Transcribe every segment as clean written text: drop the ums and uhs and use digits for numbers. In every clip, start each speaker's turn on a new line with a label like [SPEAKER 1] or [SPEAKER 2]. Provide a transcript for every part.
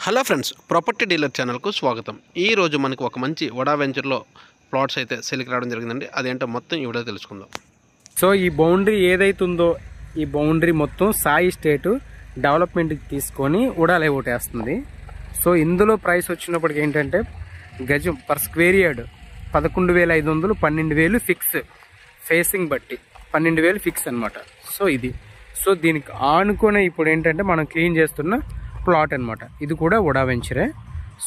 [SPEAKER 1] Hello friends, property dealer ఛానల్కు స్వాగతం. ఈ రోజు మనకు ఒక మంచి వడా వెంచర్లో ప్లాట్స్ అయితే సేల్కి రావడం జరిగిందండి. అదేంటో మొత్తం ఈ వీడియో తెలుసుకుందాం.
[SPEAKER 2] సో ఈ బౌండరీ ఏదైతుందో ఈ బౌండరీ మొత్తం సాయి స్టేట్ డెవలప్మెంట్కి తీసుకొని ఉడాలే ఓటేస్తుంది. సో ఇందులో ప్రైస్ వచ్చినప్పటికి ఏంటంటే గజం per square yard 11,500, 12,000 fix, facing బట్టి 12,000 ఫిక్స్ అనమాట. సో దీనికి ఆనుకునే ఇప్పుడు ఏంటంటే మనం క్లీన్ చేస్తున్న ప్లాట్ అనమాట. ఇది కూడా ఉడా వెంచరే.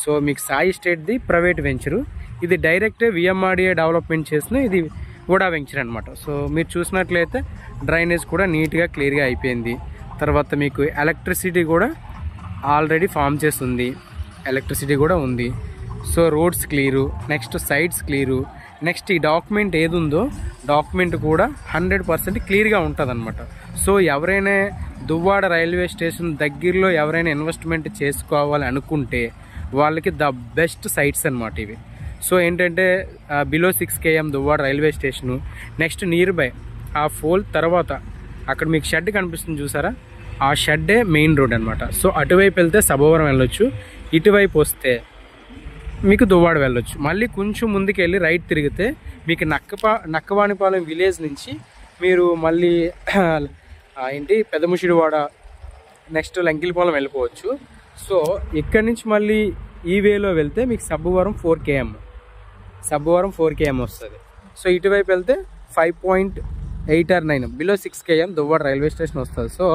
[SPEAKER 2] సో మీకు సాయి స్టేట్ది ప్రైవేట్ వెంచరు. ఇది డైరెక్ట్ విఎంఆర్డిఏ డెవలప్మెంట్ చేసిన ఇది ఉడా వెంచర్ అనమాట. సో మీరు చూసినట్లయితే డ్రైనేజ్ కూడా నీట్గా క్లియర్గా అయిపోయింది. తర్వాత మీకు ఎలక్ట్రిసిటీ కూడా ఆల్రెడీ ఫామ్ చేస్తుంది, ఎలక్ట్రిసిటీ కూడా ఉంది. So roads clear, next sides clear, next ఈ డాక్యుమెంట్ ఏది ఉందో డాక్యుమెంట్ కూడా 100% క్లియర్గా ఉంటుంది అనమాట. సో ఎవరైనా దువ్వాడ రైల్వే స్టేషన్ దగ్గరలో ఎవరైనా ఇన్వెస్ట్మెంట్ చేసుకోవాలి అనుకుంటే వాళ్ళకి ద బెస్ట్ సైట్స్ అనమాట ఇవి. సో ఏంటంటే below 6 km Duvvada railway station, next near by ఆ ఫోల్ తర్వాత అక్కడ మీకు షెడ్ కనిపిస్తుంది చూసారా, ఆ షెడ్డే మెయిన్ రోడ్ అనమాట. సో అటువైపు వెళ్తే సభవరం వెళ్ళొచ్చు, ఇటువైపు వస్తే మీకు దువ్వాడ వెళ్ళొచ్చు. మళ్ళీ కొంచెం ముందుకు వెళ్ళి రైట్ తిరిగితే మీకు నక్కవానిపాలెం విలేజ్ నుంచి మీరు మళ్ళీ పెదముషిడివాడ, నెక్స్ట్ లంకిలిపాలెం వెళ్ళిపోవచ్చు. సో ఇక్కడి నుంచి మళ్ళీ ఈ వేలో వెళ్తే మీకు సబ్బవరం 4 km వస్తుంది. సో ఇటువైపు వెళ్తే 5.8 or 9 below 6 km Duvvada railway station వస్తుంది. సో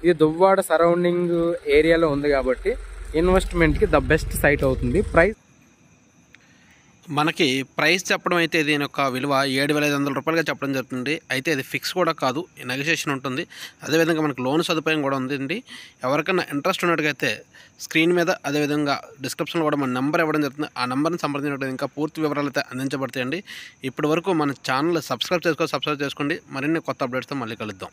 [SPEAKER 2] ఇది దువ్వాడ సరౌండింగ్ ఏరియాలో ఉంది కాబట్టి ఇన్వెస్ట్మెంట్కి ద బెస్ట్ సైట్ అవుతుంది.
[SPEAKER 1] మనకి ప్రైస్ చెప్పడం అయితే దీని యొక్క విలువ 7,500 రూపాయలుగా చెప్పడం జరుగుతుంది. అయితే ఇది ఫిక్స్ కూడా కాదు, నెగోషియేషన్ ఉంటుంది. అదేవిధంగా మనకు లోన్ సదుపాయం కూడా ఉందండి. ఎవరికైనా ఇంట్రెస్ట్ ఉన్నట్టుగైతే స్క్రీన్ మీద అదేవిధంగా డిస్క్రిప్షన్లో కూడా మన నెంబర్ ఇవ్వడం జరుగుతుంది. ఆ నెంబర్ని సంప్రదించినట్టు ఇంకా పూర్తి వివరాలు అయితే అందించబడతాయండి. ఇప్పటి వరకు మన ఛానల్ సబ్స్క్రైబ్ చేసుకోండి. మరిన్ని కొత్త అప్డేట్స్తో మళ్ళీ కలుద్దాం.